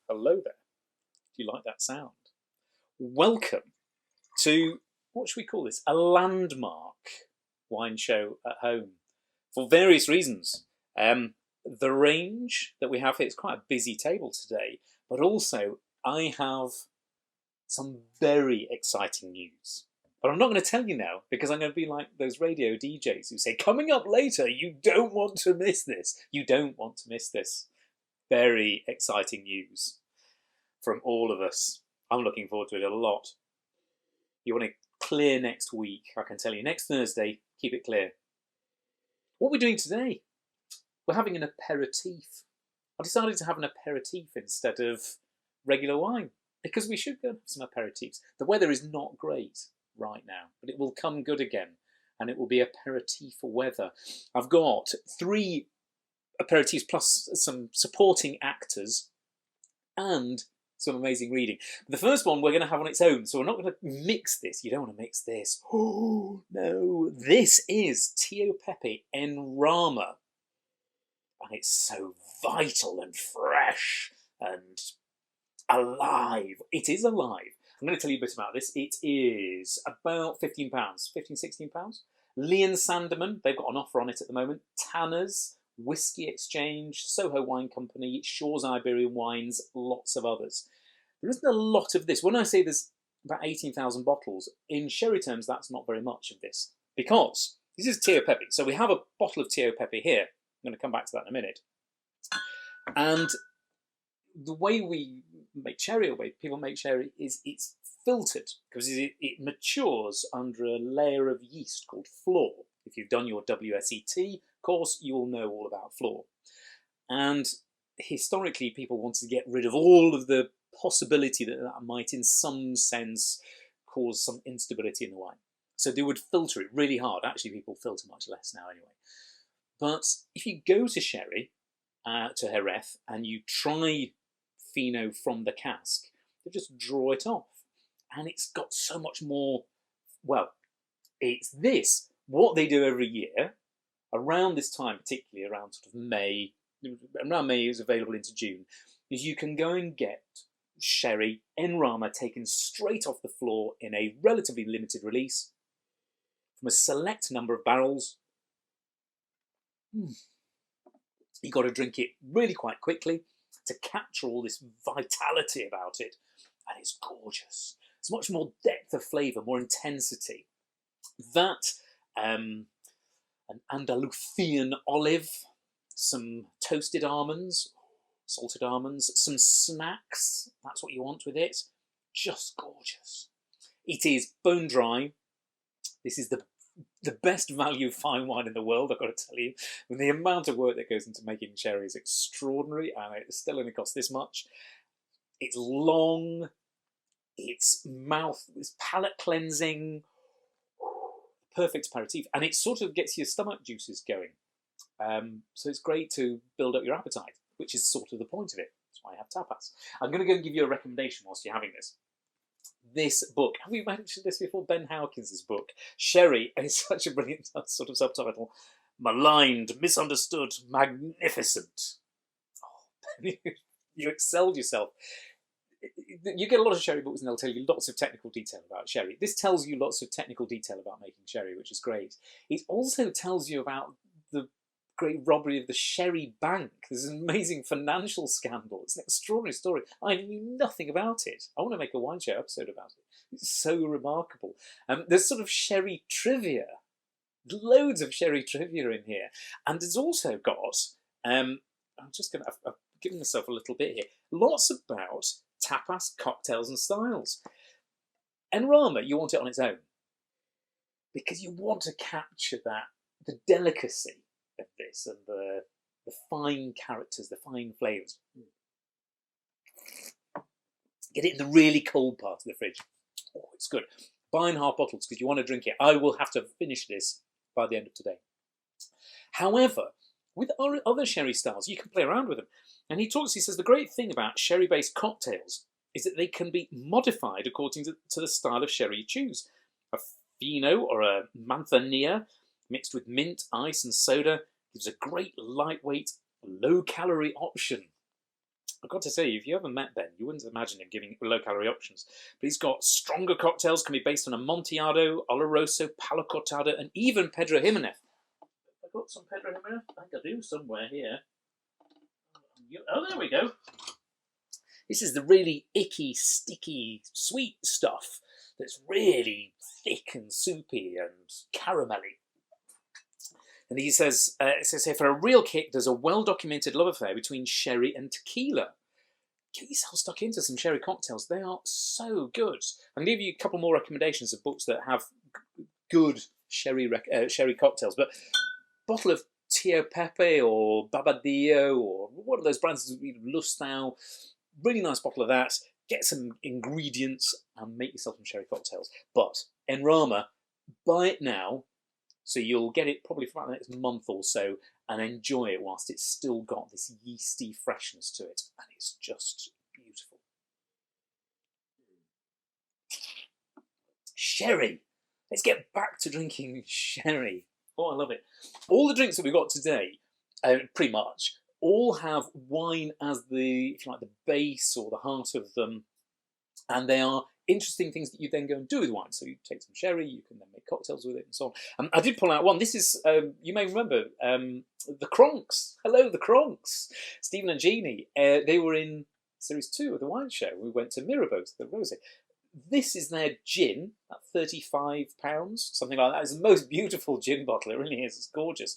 Hello there. Do you like that sound? Welcome to, what should we call this? A landmark wine show at home for various reasons. The range that we have here is quite a busy table today, but also I have some very exciting news. But I'm not going to tell you now because I'm going to be like those radio DJs who say, coming up later, you don't want to miss this. You don't want to miss this. Very exciting news from all of us. I'm looking forward to it a lot. You want to clear next week, I can tell you. Next Thursday, keep it clear. What we're doing today, we're having an aperitif. I decided to have an aperitif instead of regular wine because we should go have some aperitifs. The weather is not great right now, but it will come good again and it will be aperitif weather. I've got 3 aperitifs plus some supporting actors and some amazing reading. The first one we're going to have on its own, so we're not going to mix this. You don't want to mix this. Oh, no. This is Pepe en Rama. And it's so vital and fresh and alive. It is alive. I'm going to tell you a bit about this. It is about £15, £16. Lee and Sandeman, they've got an offer on it at the moment. Tanners, Whisky Exchange, Soho Wine Company, Shaw's Iberian Wines, lots of others. There isn't a lot of this. When I say there's about 18,000 bottles, in sherry terms, that's not very much of this. Because this is Pepe. So we have a bottle of Pepe here. I'm going to come back to that in a minute. And the way we make sherry, or the way people make sherry, is it's filtered because it matures under a layer of yeast called floor. If you've done your WSET course, you will know all about floor. And historically, people wanted to get rid of all of the possibility that that might, in some sense, cause some instability in the wine. So they would filter it really hard. Actually, people filter much less now anyway. But if you go to sherry, to Jerez, and you try Fino from the cask, they just draw it off. And it's got so much more, well, it's this. What they do every year, around this time, particularly around sort of May, around May is available into June, is you can go and get sherry en Rama taken straight off the floor in a relatively limited release from a select number of barrels. You've got to drink it really quite quickly to capture all this vitality about it. And it's gorgeous. It's much more depth of flavour, more intensity. That, an Andalusian olive, some toasted almonds, salted almonds, some snacks. That's what you want with it. Just gorgeous. It is bone dry. This is the best value fine wine in the world, I've got to tell you. And the amount of work that goes into making sherry is extraordinary, and it still only costs this much. It's long, it's palate cleansing, perfect aperitif, and it sort of gets your stomach juices going. So it's great to build up your appetite, which is sort of the point of it. That's why I have tapas. I'm going to go and give you a recommendation whilst you're having this. This book, have we mentioned this before? Ben Howkins' book, Sherry, and it's such a brilliant sort of subtitle. Maligned, misunderstood, magnificent. Oh, you excelled yourself. You get a lot of sherry books and they'll tell you lots of technical detail about sherry. This tells you lots of technical detail about making sherry, which is great. It also tells you about the great robbery of the Sherry Bank. There's an amazing financial scandal. It's an extraordinary story. I knew nothing about it. I want to make a wine show episode about it. It's so remarkable. There's sort of sherry trivia. Loads of sherry trivia in here. And it's also got, I'm just going to, I've given myself a little bit here, lots about tapas, cocktails and styles. En Rama, you want it on its own. Because you want to capture that, the delicacy of this and the fine characters, the fine flavours. Get it in the really cold part of the fridge. Oh, it's good. Buy in half bottles because you want to drink it. I will have to finish this by the end of today. However, with other sherry styles, you can play around with them. And he says the great thing about sherry-based cocktails is that they can be modified according to the style of sherry you choose. A Fino or a Manzanilla mixed with mint, ice and soda gives a great lightweight, low-calorie option. I've got to say, if you ever met Ben, you wouldn't imagine him giving low-calorie options. But he's got stronger cocktails, can be based on Amontillado, Oloroso, Palo Cortado, and even Pedro Jimenez. I've got some Pedro Jimenez. I think I do somewhere here. Oh, there we go. This is the really icky, sticky, sweet stuff that's really thick and soupy and caramelly. And he says, it says here, for a real kick, there's a well-documented love affair between sherry and tequila. Get yourself stuck into some sherry cocktails. They are so good. I'm going to give you a couple more recommendations of books that have good sherry cocktails. But bottle of Tío Pepe or Babadillo or one of those brands, Lustau, really nice bottle of that. Get some ingredients and make yourself some sherry cocktails. But in Rama, buy it now. So you'll get it probably for about the next month or so and enjoy it whilst it's still got this yeasty freshness to it. And it's just beautiful. Sherry. Let's get back to drinking sherry. Oh, I love it. All the drinks that we've got today, pretty much, all have wine as the, if you like, the base or the heart of them. And they are interesting things that you then go and do with wine. So you take some sherry, you can then make cocktails with it and so on. I did pull out one. This is, you may remember, the Kronks. Hello, the Kronks. Stephen and Jeannie, they were in Series 2 of the wine show. We went to Mirabeau, to the Rosé. This is their gin, at £35, something like that. It's the most beautiful gin bottle. It really is. It's gorgeous.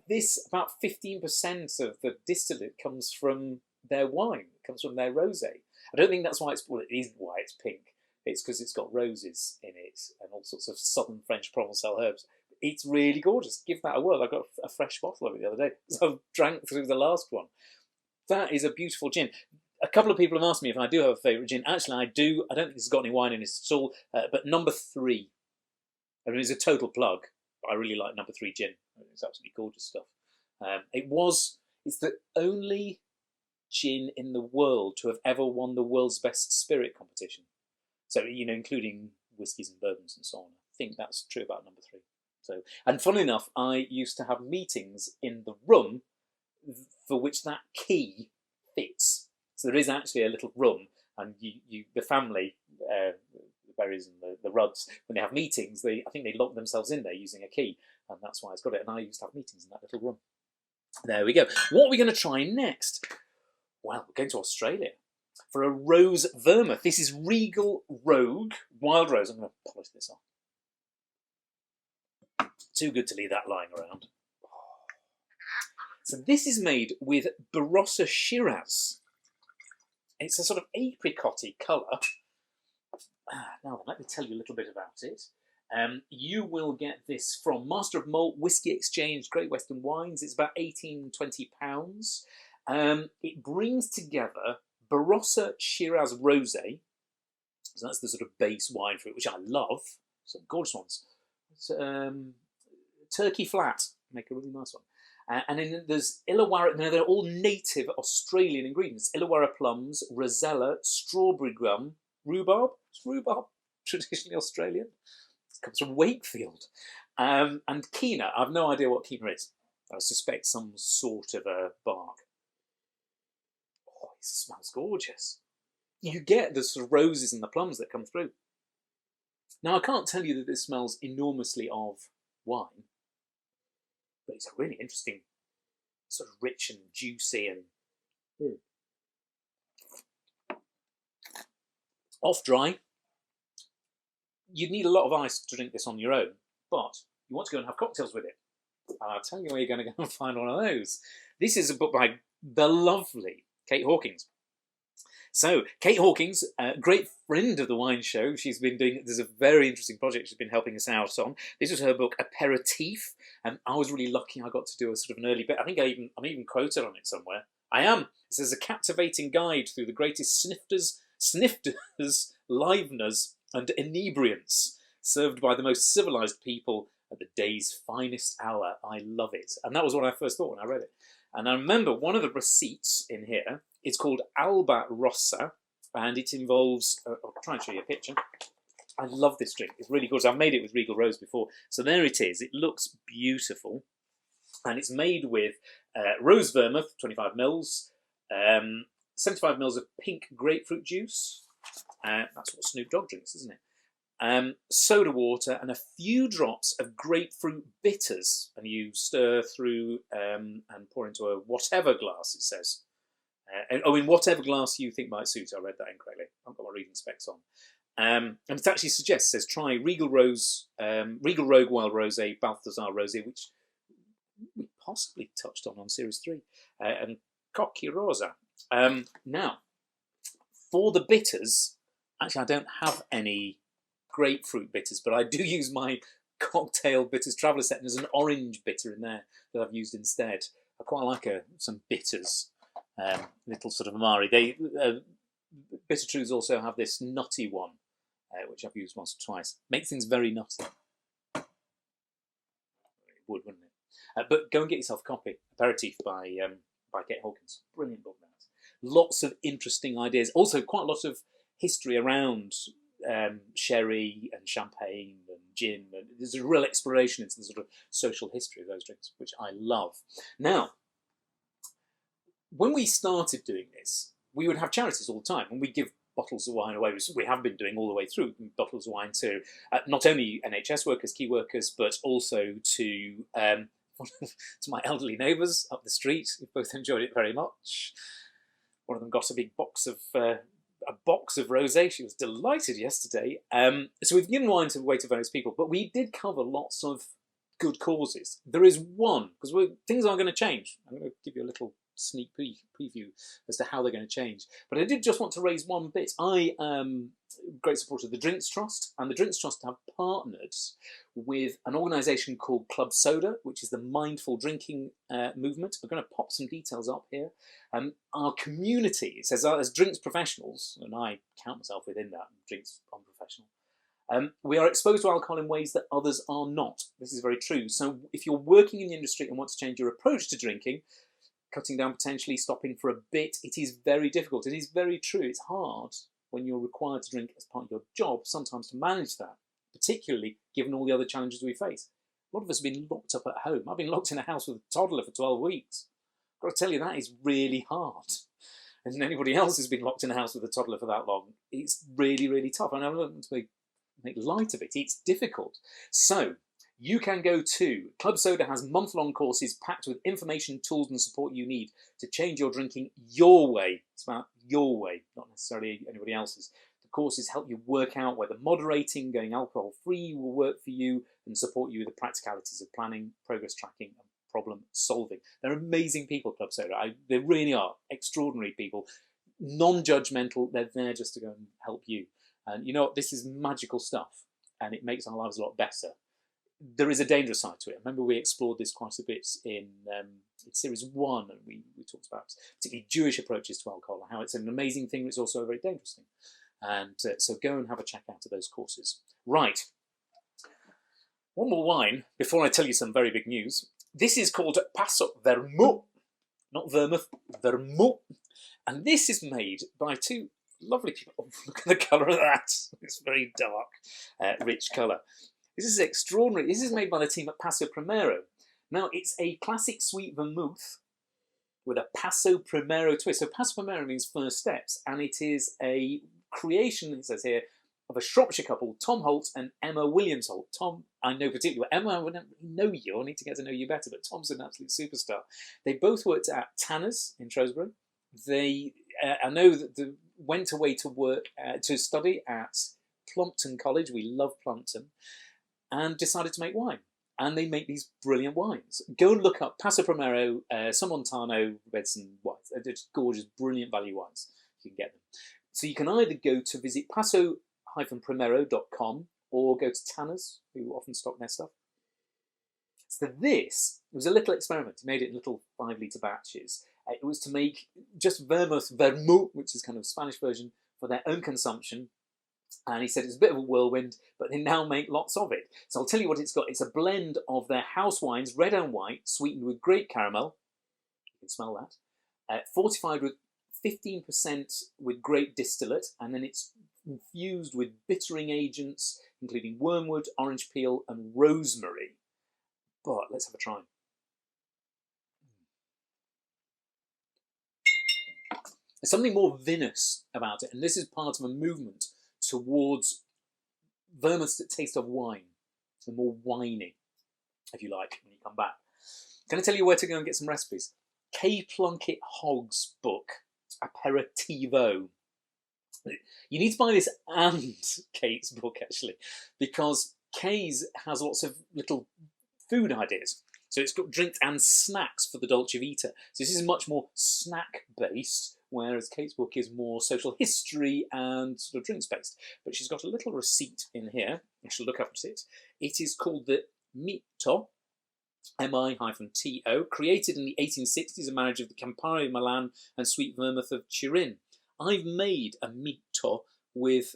This, about 15% of the distillate comes from their wine. It comes from their rosé. I don't think that's why it's, well, it is why it's pink. It's because it's got roses in it and all sorts of southern French Provençal herbs. It's really gorgeous. Give that a whirl. I got a fresh bottle of it the other day. So I drank through the last one. That is a beautiful gin. A couple of people have asked me if I do have a favourite gin. Actually, I do. I don't think it's got any wine in it at all. But number 3. I mean, it's a total plug. But I really like number 3 gin. It's absolutely gorgeous stuff. It's the only gin in the world to have ever won the world's best spirit competition. So, you know, including whiskies and bourbons and so on. I think that's true about number 3. So, and funnily enough, I used to have meetings in the room for which that key fits. So there is actually a little room, and the family, the Berries and the Rudds, when they have meetings, I think they lock themselves in there using a key, and that's why it's got it. And I used to have meetings in that little room. There we go. What are we going to try next? Well, we're going to Australia for a rose vermouth. This is Regal Rogue Wild Rose. I'm going to polish this off. Too good to leave that lying around. So this is made with Barossa Shiraz. It's a sort of apricot-y colour. Now, let me tell you a little bit about it. You will get this from Master of Malt, Whisky Exchange, Great Western Wines. It's about £18-20. It brings together Barossa Shiraz Rosé. So that's the sort of base wine for it, which I love. Some gorgeous ones. It's, Turkey Flat, make a really nice one. And then there's Illawarra. Now they're all native Australian ingredients. Illawarra plums, rosella, strawberry gum, rhubarb. Is rhubarb traditionally Australian? It comes from Wakefield. And quinoa. I have no idea what quinoa is. I suspect some sort of a bark. Oh, it smells gorgeous. You get the sort of roses and the plums that come through. Now, I can't tell you that this smells enormously of wine, but it's a really interesting, sort of rich and juicy and off dry. You'd need a lot of ice to drink this on your own, but you want to go and have cocktails with it. And I'll tell you where you're going to go and find one of those. This is a book by the lovely Kate Hawkins. So, Kate Hawkins, a great friend of the wine show. She's been doing, there's a very interesting project she's been helping us out on. This was her book, Aperitif, and I was really lucky I got to do a sort of an early bit. I think I'm even quoted on it somewhere. I am. It says, a captivating guide through the greatest snifters, liveners, and inebriants, served by the most civilised people at the day's finest hour. I love it. And that was what I first thought when I read it. And I remember one of the receipts in here is called Alba Rossa, and it involves, I'll try and show you a picture. I love this drink. It's really good. I've made it with Regal Rose before. So there it is. It looks beautiful. And it's made with rose vermouth, 25 mils, 75 mils of pink grapefruit juice. That's what Snoop Dogg drinks, isn't it? Soda water and a few drops of grapefruit bitters. And you stir through and pour into a whatever glass, it says. In whatever glass you think might suit. I read that incorrectly. I've got my reading specs on. And it actually suggests, it says, try Regal Rogue Wild Rosé, Balthazar Rosé, which we possibly touched on Series 3, and Cocchi Rosa. Now, for the bitters, actually I don't have any grapefruit bitters, but I do use my cocktail bitters traveller set, and there's an orange bitter in there that I've used instead. I quite like some bitters, little sort of Amari. Bitter Truths also have this nutty one, which I've used once or twice. Makes things very nutty. It would, wouldn't it? But go and get yourself a copy. Aperitif by Kate Hawkins. Brilliant book, that. Lots of interesting ideas. Also, quite a lot of history around sherry and champagne and gin. And there's a real exploration into the sort of social history of those drinks, which I love. Now, when we started doing this, we would have charities all the time, and we'd give bottles of wine away, which we have been doing all the way through, bottles of wine to not only NHS workers, key workers, but also to my elderly neighbours up the street, who both enjoyed it very much. One of them got a big box of rosé. She was delighted yesterday. So we've given wine away to various people, but we did cover lots of good causes. There is one, because things are going to change. I'm going to give you a little sneak preview as to how they're going to change. But I did just want to raise one bit. I am a great supporter of the Drinks Trust, and the Drinks Trust have partnered with an organisation called Club Soda, which is the mindful drinking movement. I'm going to pop some details up here. Our community, it says, as drinks professionals, and I count myself within that, drinks unprofessional, we are exposed to alcohol in ways that others are not. This is very true. So if you're working in the industry and want to change your approach to drinking, cutting down, potentially stopping for a bit, it is very difficult. It is very true. It's hard when you're required to drink as part of your job, sometimes to manage that, particularly given all the other challenges we face. A lot of us have been locked up at home. I've been locked in a house with a toddler for 12 weeks. I've got to tell you, that is really hard. And anybody else who's been locked in a house with a toddler for that long, it's really, really tough. And I don't want to make light of it. It's difficult. So you can go to Club Soda has month-long courses packed with information, tools and support you need to change your drinking your way. It's about your way, not necessarily anybody else's. The courses help you work out whether moderating, going alcohol-free will work for you and support you with the practicalities of planning, progress tracking and problem solving. They're amazing people, Club Soda. They really are extraordinary people. Non-judgmental, they're there just to go and help you. And you know what? This is magical stuff and it makes our lives a lot better. There is a dangerous side to it. Remember, we explored this quite a bit in Series 1, and we talked about particularly Jewish approaches to alcohol, how it's an amazing thing, but it's also a very dangerous thing. And so go and have a check out of those courses. Right. One more wine before I tell you some very big news. This is called Paso-Vermú, not vermouth, vermouth. And this is made by two lovely people. Oh, look at the colour of that. It's very dark, rich colour. This is extraordinary. This is made by the team at Paso Primero. Now, it's a classic sweet vermouth with a Paso Primero twist. So Paso Primero means first steps, and it is a creation, it says here, of a Shropshire couple, Tom Holt and Emma Williams Holt. Tom, I know particularly. Emma, I wouldn't know you. I need to get to know you better, but Tom's an absolute superstar. They both worked at Tanner's in Shrewsbury. They, I know that they went away to work, to study at Plumpton College. We love Plumpton. And decided to make wine. And they make these brilliant wines. Go and look up Paso Primero, Somontano, Redson wines. They're just gorgeous, brilliant value wines. You can get them. So you can either go to visit paso-primero.com or go to Tanner's, who often stock their stuff. So this was a little experiment. He made it in little 5-litre batches. It was to make just vermouth, which is kind of a Spanish version, for their own consumption. And he said it's a bit of a whirlwind, but they now make lots of it. So I'll tell you what it's got. It's a blend of their house wines, red and white, sweetened with grape caramel. You can smell that. Fortified with 15% with grape distillate, and then it's infused with bittering agents, including wormwood, orange peel, and rosemary. But let's have a try. There's something more vinous about it, and this is part of a movement towards vermouths that taste of wine, and more winey, if you like, when you come back. Can I tell you where to go and get some recipes? Kay Plunkett Hogg's book, Aperitivo. You need to buy this and Kate's book, actually, because Kay's has lots of little food ideas. So it's got drinks and snacks for the Dolce Vita. So this is much more snack-based, whereas Kate's book is more social history and sort of drinks-based. But she's got a little receipt in here. I shall look up it. It is called the Mito, M-I-T-O, created in the 1860s, a marriage of the Campari of Milan and sweet vermouth of Turin. I've made a Mito with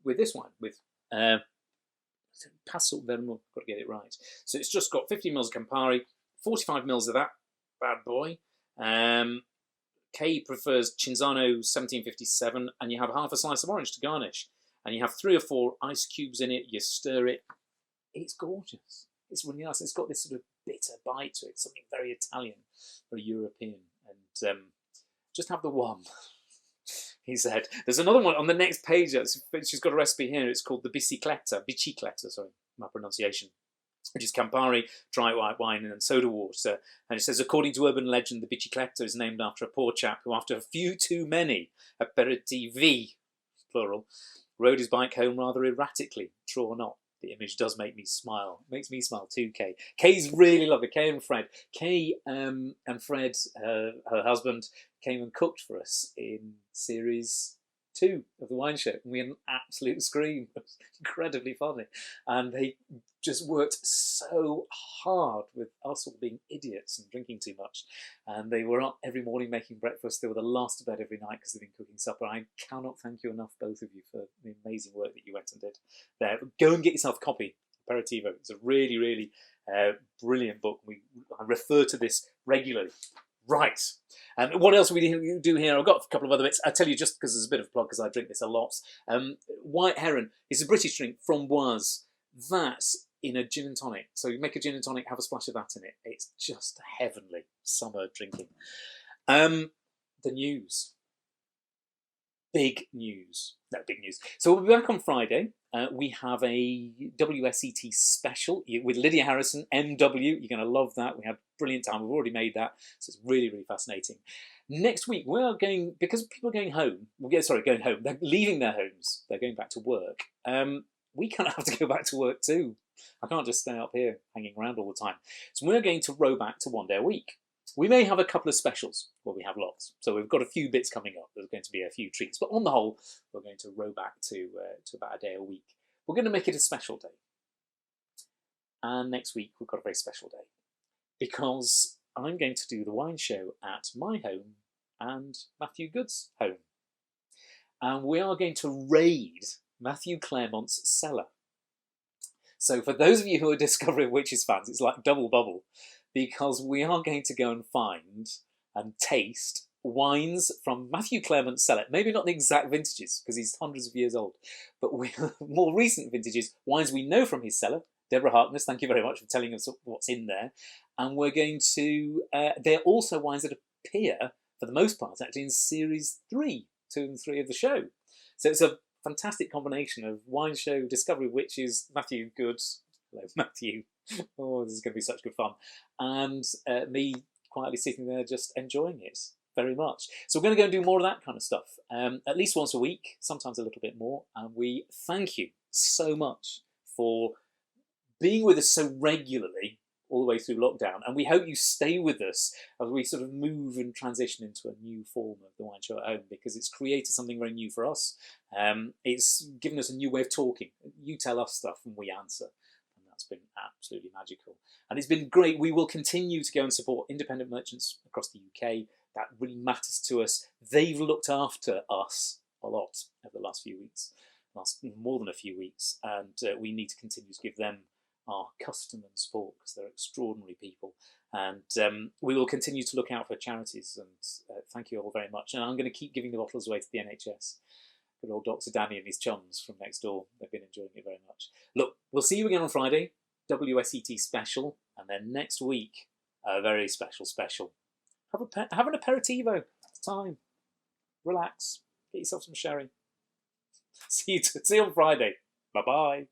this wine, with Paso-Vermú, got to get it right. So it's just got 50 mils of Campari, 45 mils of that bad boy. Kay prefers Cinzano 1757, and you have half a slice of orange to garnish. And you have 3 or 4 ice cubes in it, you stir it. It's gorgeous. It's really nice. It's got this sort of bitter bite to it, something very Italian, very European. And just have the one, he said. There's another one on the next page. She's got a recipe here. It's called the bicicletta, sorry, my pronunciation, which is Campari, dry white wine, and soda water. And it says, according to urban legend, the bicicletta is named after a poor chap who, after a few too many aperitivi, plural, rode his bike home rather erratically, true or not. The image does make me smile. It makes me smile too, Kay. Kay's really lovely. Kay and Fred. Kay and Fred, her husband, came and cooked for us in series 2 of the wine show. And we had an absolute scream. It was incredibly funny. And they just worked so hard with us all being idiots and drinking too much. And they were up every morning making breakfast. They were the last to bed every night because they've been cooking supper. I cannot thank you enough, both of you, for the amazing work that you went and did there. Go and get yourself a copy. Aperitivo. It's a really, really brilliant book. I refer to this regularly. Right. And what else we do here? I've got a couple of other bits. I'll tell you just because there's a bit of a plug, because I drink this a lot. White Heron is a British drink from Byass. That's in a gin and tonic. So you make a gin and tonic, have a splash of that in it. It's just heavenly summer drinking. The news. Big news. No, big news. So we'll be back on Friday. We have a WSET special with Lydia Harrison, MW. You're going to love that. We had a brilliant time. We've already made that. So it's really, really fascinating. Next week, we are going, because people are going home, going home. They're leaving their homes. They're going back to work. We kind of have to go back to work too. I can't just stay up here hanging around all the time. So we're going to row back to 1 day a week. We may have a couple of specials where we have lots. So we've got a few bits coming up. There's going to be a few treats. But on the whole, we're going to row back to about a day a week. We're going to make it a special day. And next week, we've got a very special day. Because I'm going to do the wine show at my home and Matthew Good's home. And we are going to raid Matthew Claremont's cellar. So for those of you who are Discovering Witches fans, it's like double bubble. Because we are going to go and find and taste wines from Matthew Claremont's cellar. Maybe not the exact vintages, because he's hundreds of years old, but more recent vintages, wines we know from his cellar. Deborah Harkness, thank you very much for telling us what's in there. And we're going to, they're also wines that appear, for the most part, actually in Series 3, 2 and 3 of the show. So it's a fantastic combination of wine show, Discovery Witches, Matthew Good. Hello, Matthew. Oh, this is going to be such good fun. And me quietly sitting there just enjoying it very much. So we're going to go and do more of that kind of stuff, at least once a week, sometimes a little bit more. And we thank you so much for being with us so regularly all the way through lockdown. And we hope you stay with us as we sort of move and transition into a new form of the Wine Show at Home, because it's created something very new for us. It's given us a new way of talking. You tell us stuff and we answer. It's been absolutely magical. And it's been great. We will continue to go and support independent merchants across the UK. That really matters to us. They've looked after us a lot over the last few weeks, more than a few weeks. And we need to continue to give them our custom and support, because they're extraordinary people. And we will continue to look out for charities. And thank you all very much. And I'm going to keep giving the bottles away to the NHS. Good old Dr. Danny and his chums from next door. They've been enjoying it very much. Look, we'll see you again on Friday, WSET special, and then next week, a very special. have an aperitivo time. Relax. Get yourself some sherry. See you on Friday. Bye-bye.